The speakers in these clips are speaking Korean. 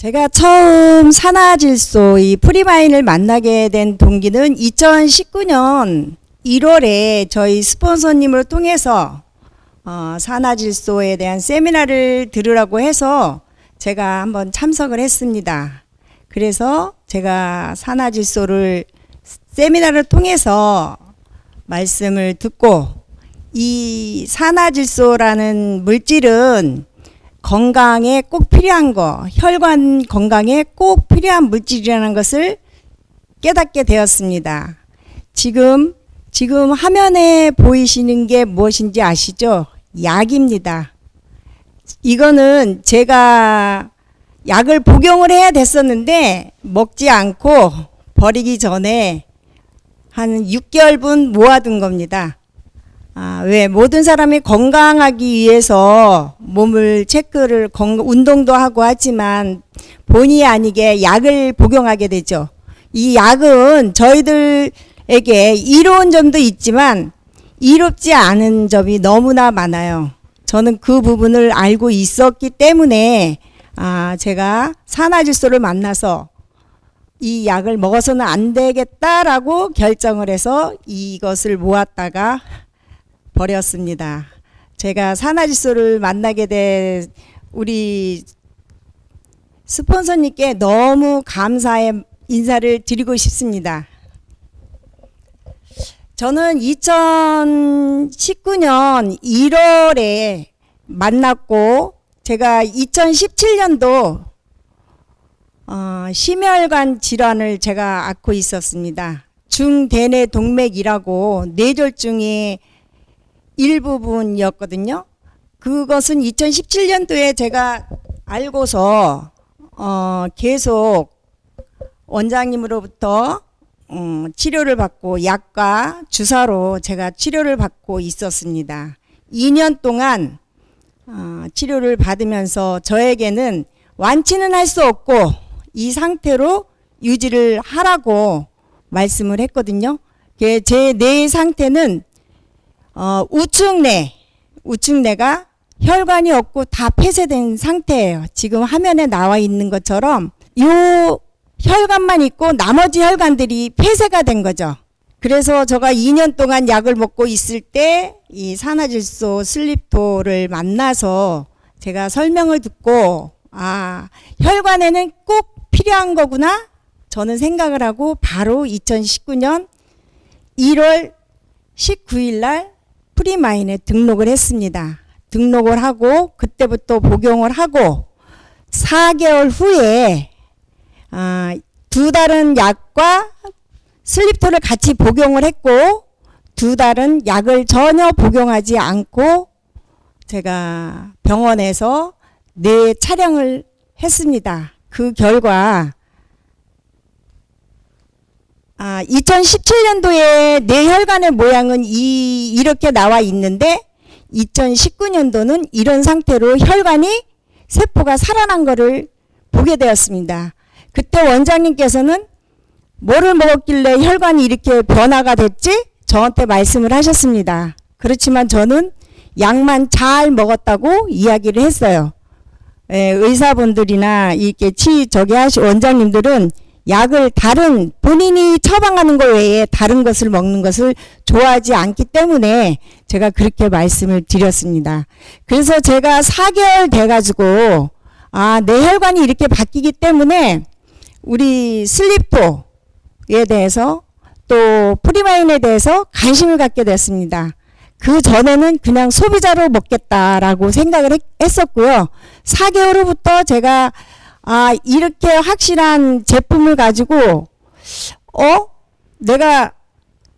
제가 처음 산화질소 이 프리마인을 만나게 된 동기는 2019년 1월에 저희 스폰서님을 통해서 산화질소에 대한 세미나를 들으라고 해서 제가 한번 참석을 했습니다. 그래서 제가 산화질소를 세미나를 통해서 말씀을 듣고, 이 산화질소라는 물질은 건강에 꼭 필요한 거, 혈관 건강에 꼭 필요한 물질이라는 것을 깨닫게 되었습니다. 지금 화면에 보이시는 게 무엇인지 아시죠? 약입니다. 이거는 제가 약을 복용을 해야 됐었는데 먹지 않고 버리기 전에 한 6개월분 모아둔 겁니다. 왜 모든 사람이 건강하기 위해서 몸을 체크를 운동도 하고 하지만 본의 아니게 약을 복용하게 되죠. 이 약은 저희들에게 이로운 점도 있지만 이롭지 않은 점이 너무나 많아요. 저는 그 부분을 알고 있었기 때문에 제가 산화질소를 만나서 이 약을 먹어서는 안 되겠다라고 결정을 해서 이것을 모았다가 버렸습니다. 제가 산화질소를 만나게 된 우리 스폰서님께 너무 감사의 인사를 드리고 싶습니다. 저는 2019년 1월에 만났고, 제가 2017년도 심혈관 질환을 제가 앓고 있었습니다. 중대뇌 동맥이라고 뇌졸중의 일부분이었거든요. 그것은 2017년도에 제가 알고서 계속 원장님으로부터 치료를 받고 약과 주사로 제가 치료를 받고 있었습니다. 2년 동안 치료를 받으면서 저에게는 완치는 할 수 없고 이 상태로 유지를 하라고 말씀을 했거든요. 제 뇌 상태는 우측뇌가 혈관이 없고 다 폐쇄된 상태예요. 지금 화면에 나와 있는 것처럼 요 혈관만 있고 나머지 혈관들이 폐쇄가 된 거죠. 그래서 제가 2년 동안 약을 먹고 있을 때 이 산화질소 슬립토를 만나서 제가 설명을 듣고 혈관에는 꼭 필요한 거구나 저는 생각을 하고 바로 2019년 1월 19일 날 프리마인에 등록을 했습니다. 등록을 하고 그때부터 복용을 하고 4개월 후에 두 달은 약과 슬립토를 같이 복용을 했고, 두 달은 약을 전혀 복용하지 않고 제가 병원에서 뇌 촬영을 했습니다. 그 결과 2017년도에 뇌혈관의 모양은 이렇게 나와 있는데 2019년도는 이런 상태로 혈관이 세포가 살아난 것을 보게 되었습니다. 그때 원장님께서는 뭐를 먹었길래 혈관이 이렇게 변화가 됐지? 저한테 말씀을 하셨습니다. 그렇지만 저는 약만 잘 먹었다고 이야기를 했어요. 의사분들이나 이렇게 원장님들은 약을 본인이 처방하는 것 외에 다른 것을 먹는 것을 좋아하지 않기 때문에 제가 그렇게 말씀을 드렸습니다. 그래서 제가 4개월 돼가지고 내 혈관이 이렇게 바뀌기 때문에 우리 슬립토에 대해서 또 프리마인에 대해서 관심을 갖게 됐습니다. 그 전에는 그냥 소비자로 먹겠다라고 생각을 했었고요. 4개월 후부터 제가 이렇게 확실한 제품을 가지고 내가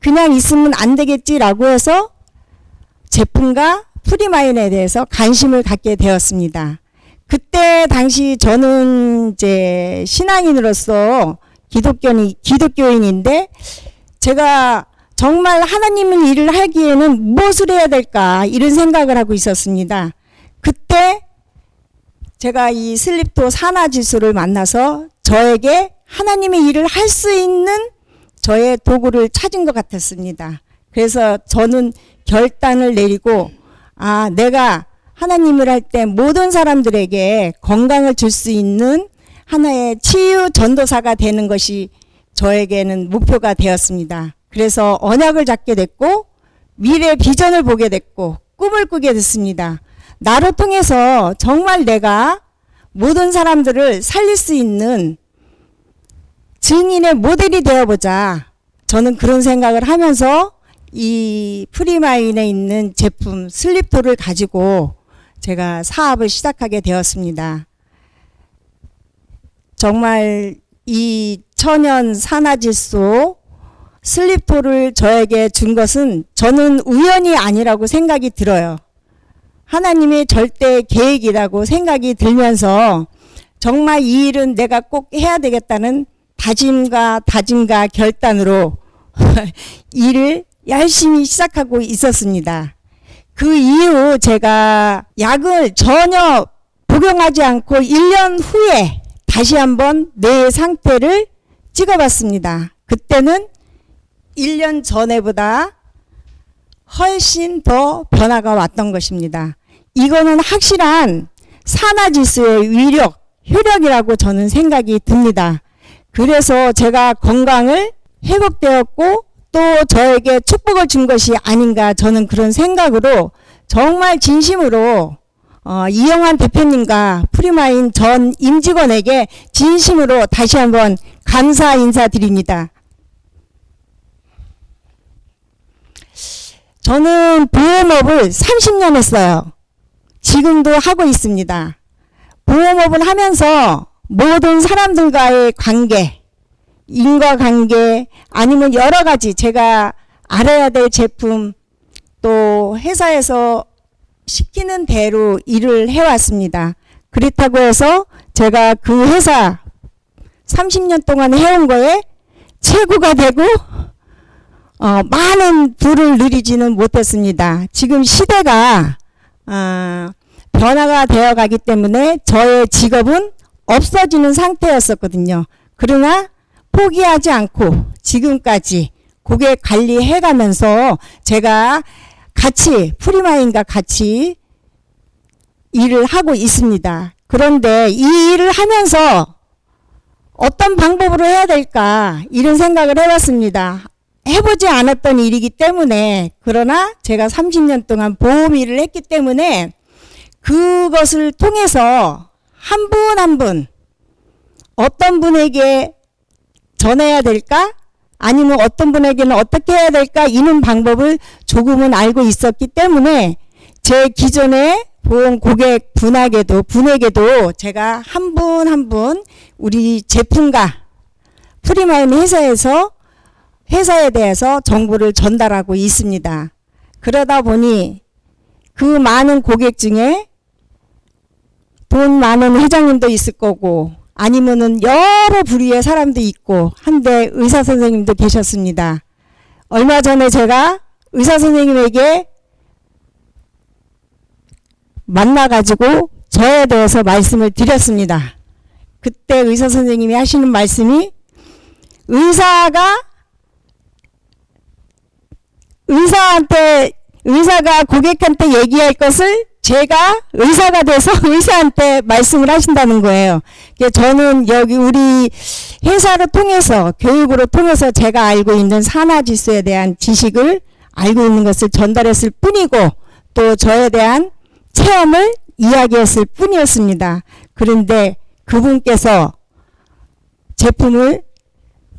그냥 있으면 안 되겠지라고 해서 제품과 프리마인에 대해서 관심을 갖게 되었습니다. 그때 당시 저는 이제 신앙인으로서 기독교인인데 제가 정말 하나님의 일을 하기에는 무엇을 해야 될까 이런 생각을 하고 있었습니다. 그때 제가 이 슬립토 산화질소를 만나서 저에게 하나님의 일을 할 수 있는 저의 도구를 찾은 것 같았습니다. 그래서 저는 결단을 내리고 내가 하나님을 할 때 모든 사람들에게 건강을 줄 수 있는 하나의 치유 전도사가 되는 것이 저에게는 목표가 되었습니다. 그래서 언약을 잡게 됐고 미래 비전을 보게 됐고 꿈을 꾸게 됐습니다. 나를 통해서 정말 내가 모든 사람들을 살릴 수 있는 증인의 모델이 되어보자. 저는 그런 생각을 하면서 이 프리마인에 있는 제품 슬립토를 가지고 제가 사업을 시작하게 되었습니다. 정말 이 천연 산화질소 슬립토를 저에게 준 것은 저는 우연이 아니라고 생각이 들어요. 하나님의 절대 계획이라고 생각이 들면서 정말 이 일은 내가 꼭 해야 되겠다는 다짐과 결단으로 일을 열심히 시작하고 있었습니다. 그 이후 제가 약을 전혀 복용하지 않고 1년 후에 다시 한번 내 상태를 찍어봤습니다. 그때는 1년 전에보다 훨씬 더 변화가 왔던 것입니다. 이거는 확실한 산화질소의 위력, 효력이라고 저는 생각이 듭니다. 그래서 제가 건강을 회복되었고 또 저에게 축복을 준 것이 아닌가 저는 그런 생각으로 정말 진심으로 이영환 대표님과 프리마인 전 임직원에게 진심으로 다시 한번 감사 인사드립니다. 저는 보험업을 30년 했어요. 지금도 하고 있습니다. 보험업을 하면서 모든 사람들과의 관계, 인과관계 아니면 여러 가지 제가 알아야 될 제품 또 회사에서 시키는 대로 일을 해왔습니다. 그렇다고 해서 제가 그 회사 30년 동안 해온 거에 최고가 되고 많은 부를 누리지는 못했습니다. 지금 시대가 변화가 되어가기 때문에 저의 직업은 없어지는 상태였었거든요. 그러나 포기하지 않고 지금까지 고객 관리해가면서 제가 같이 프리마인과 같이 일을 하고 있습니다. 그런데 이 일을 하면서 어떤 방법으로 해야 될까 이런 생각을 해봤습니다. 해보지 않았던 일이기 때문에 그러나 제가 30년 동안 보험 일을 했기 때문에 그것을 통해서 한 분 한 분 어떤 분에게 전해야 될까 아니면 어떤 분에게는 어떻게 해야 될까 이런 방법을 조금은 알고 있었기 때문에 제 기존의 보험 고객 분에게도 제가 한 분 한 분 우리 제품과 프리마인 회사에 대해서 정보를 전달하고 있습니다. 그러다 보니 그 많은 고객 중에 돈 많은 회장님도 있을 거고 아니면은 여러 부류의 사람도 있고 한데 의사 선생님도 계셨습니다. 얼마 전에 제가 의사 선생님에게 만나가지고 저에 대해서 말씀을 드렸습니다. 그때 의사 선생님이 하시는 말씀이 의사가 고객한테 얘기할 것을 제가 의사가 돼서 의사한테 말씀을 하신다는 거예요. 저는 여기 우리 회사를 통해서 교육으로 통해서 제가 알고 있는 산화질소에 대한 지식을 알고 있는 것을 전달했을 뿐이고 또 저에 대한 체험을 이야기했을 뿐이었습니다. 그런데 그분께서 제품을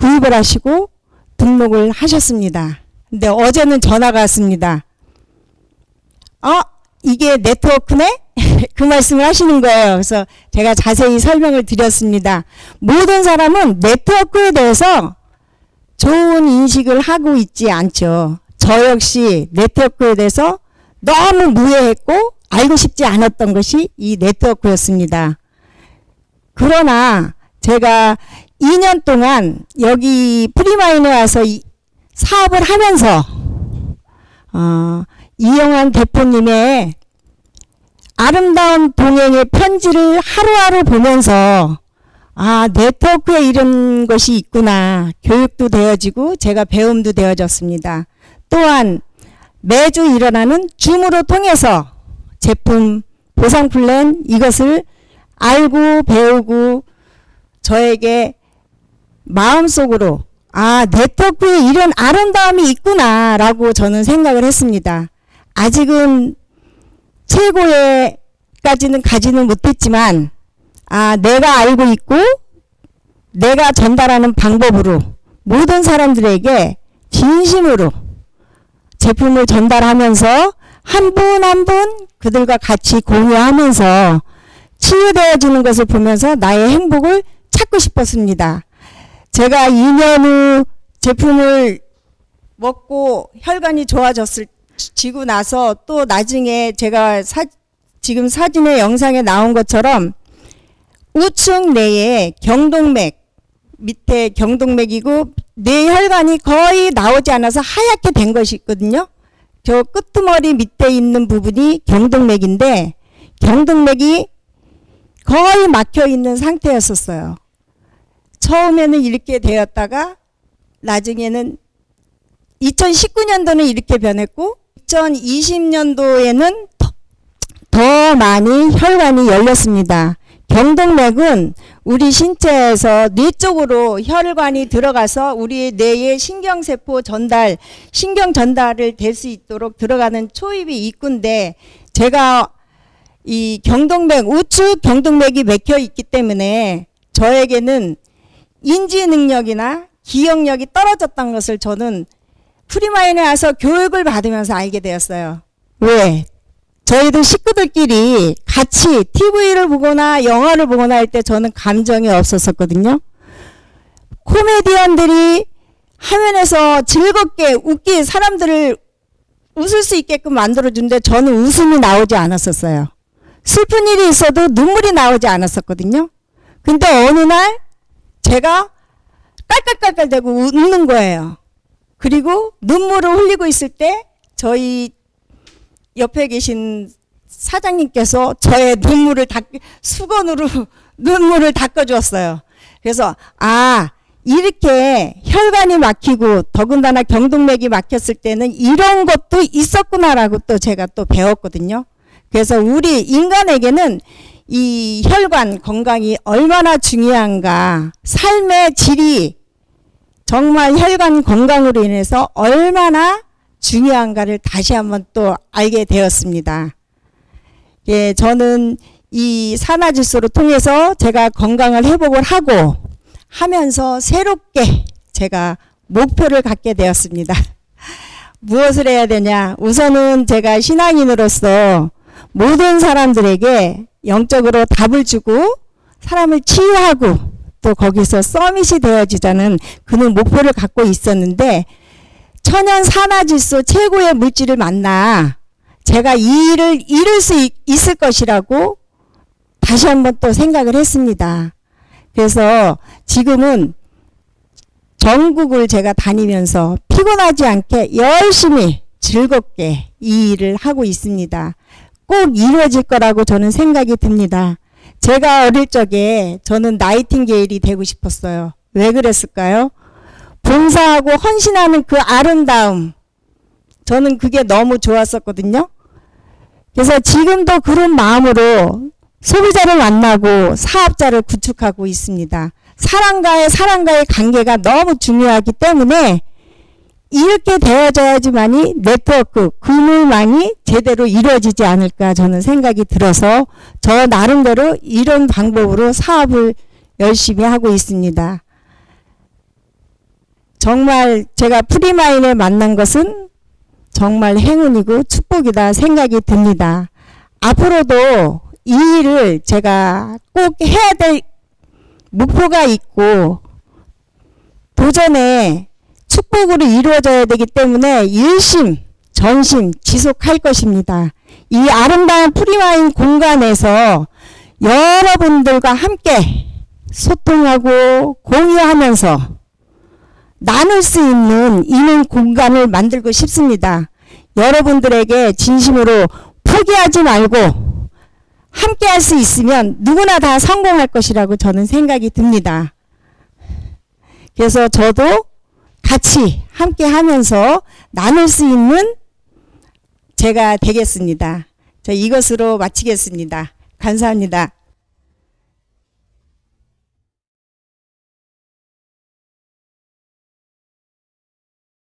구입을 하시고 등록을 하셨습니다. 근데 어제는 전화가 왔습니다. 이게 네트워크네? 그 말씀을 하시는 거예요. 그래서 제가 자세히 설명을 드렸습니다. 모든 사람은 네트워크에 대해서 좋은 인식을 하고 있지 않죠. 저 역시 네트워크에 대해서 너무 무해했고 알고 싶지 않았던 것이 이 네트워크였습니다. 그러나 제가 2년 동안 여기 프리마인에 와서 사업을 하면서 이영환 대표님의 아름다운 동행의 편지를 하루하루 보면서 네트워크에 이런 것이 있구나. 교육도 되어지고 제가 배움도 되어졌습니다. 또한 매주 일어나는 줌으로 통해서 제품 보상 플랜 이것을 알고 배우고 저에게 마음속으로 네트워크에 이런 아름다움이 있구나라고 저는 생각을 했습니다. 아직은 최고에까지는 가지는 못했지만 내가 알고 있고 내가 전달하는 방법으로 모든 사람들에게 진심으로 제품을 전달하면서 한 분 한 분 그들과 같이 공유하면서 치유되어지는 것을 보면서 나의 행복을 찾고 싶었습니다. 제가 2년 후 제품을 먹고 혈관이 좋아지고 나서 또 나중에 제가 지금 사진에 영상에 나온 것처럼 우측 뇌에 경동맥 밑에 경동맥이고 뇌 혈관이 거의 나오지 않아서 하얗게 된 것이 있거든요. 저 끄트머리 밑에 있는 부분이 경동맥인데 경동맥이 거의 막혀 있는 상태였었어요. 처음에는 이렇게 되었다가 나중에는 2019년도는 이렇게 변했고 2020년도에는 더 많이 혈관이 열렸습니다. 경동맥은 우리 신체에서 뇌 쪽으로 혈관이 들어가서 우리 뇌의 신경세포 전달, 신경 전달을 될 수 있도록 들어가는 초입이 입구인데 제가 이 경동맥, 우측 경동맥이 막혀 있기 때문에 저에게는 인지 능력이나 기억력이 떨어졌던 것을 저는 프리마인에 와서 교육을 받으면서 알게 되었어요. 왜? 저희들 식구들끼리 같이 TV를 보거나 영화를 보거나 할 때 저는 감정이 없었었거든요. 코미디언들이 화면에서 즐겁게 사람들을 웃을 수 있게끔 만들어주는데 저는 웃음이 나오지 않았었어요. 슬픈 일이 있어도 눈물이 나오지 않았었거든요. 근데 어느 날 제가 깔깔깔깔대고 웃는 거예요. 그리고 눈물을 흘리고 있을 때 저희 옆에 계신 사장님께서 저의 수건으로 눈물을 닦아주었어요. 그래서 이렇게 혈관이 막히고 더군다나 경동맥이 막혔을 때는 이런 것도 있었구나라고 또 제가 또 배웠거든요. 그래서 우리 인간에게는 이 혈관 건강이 얼마나 중요한가, 삶의 질이 정말 혈관 건강으로 인해서 얼마나 중요한가를 다시 한번 또 알게 되었습니다. 예, 저는 이 산화질소를 통해서 제가 건강을 회복을 하면서 새롭게 제가 목표를 갖게 되었습니다. 무엇을 해야 되냐? 우선은 제가 신앙인으로서 모든 사람들에게 영적으로 답을 주고 사람을 치유하고 또 거기서 서밋이 되어지자는 그런 목표를 갖고 있었는데 천연 산화질소 최고의 물질을 만나 제가 이 일을 이룰 수 있을 것이라고 다시 한번 또 생각을 했습니다. 그래서 지금은 전국을 제가 다니면서 피곤하지 않게 열심히 즐겁게 이 일을 하고 있습니다. 꼭 이루어질 거라고 저는 생각이 듭니다. 제가 어릴 적에 저는 나이팅게일이 되고 싶었어요. 왜 그랬을까요? 봉사하고 헌신하는 그 아름다움, 저는 그게 너무 좋았었거든요. 그래서 지금도 그런 마음으로 소비자를 만나고 사업자를 구축하고 있습니다. 사람과의 관계가 너무 중요하기 때문에 이렇게 되어져야지만이 네트워크, 그물망이 제대로 이루어지지 않을까 저는 생각이 들어서 저 나름대로 이런 방법으로 사업을 열심히 하고 있습니다. 정말 제가 프리마인을 만난 것은 정말 행운이고 축복이다 생각이 듭니다. 앞으로도 이 일을 제가 꼭 해야 될 목표가 있고 도전에 축복으로 이루어져야 되기 때문에 일심 전심 지속할 것입니다. 이 아름다운 프리마인 공간에서 여러분들과 함께 소통하고 공유하면서 나눌 수 있는 이런 공간을 만들고 싶습니다. 여러분들에게 진심으로 포기하지 말고 함께 할 수 있으면 누구나 다 성공할 것이라고 저는 생각이 듭니다. 그래서 저도 같이 함께 하면서 나눌 수 있는 제가 되겠습니다. 자, 이것으로 마치겠습니다. 감사합니다.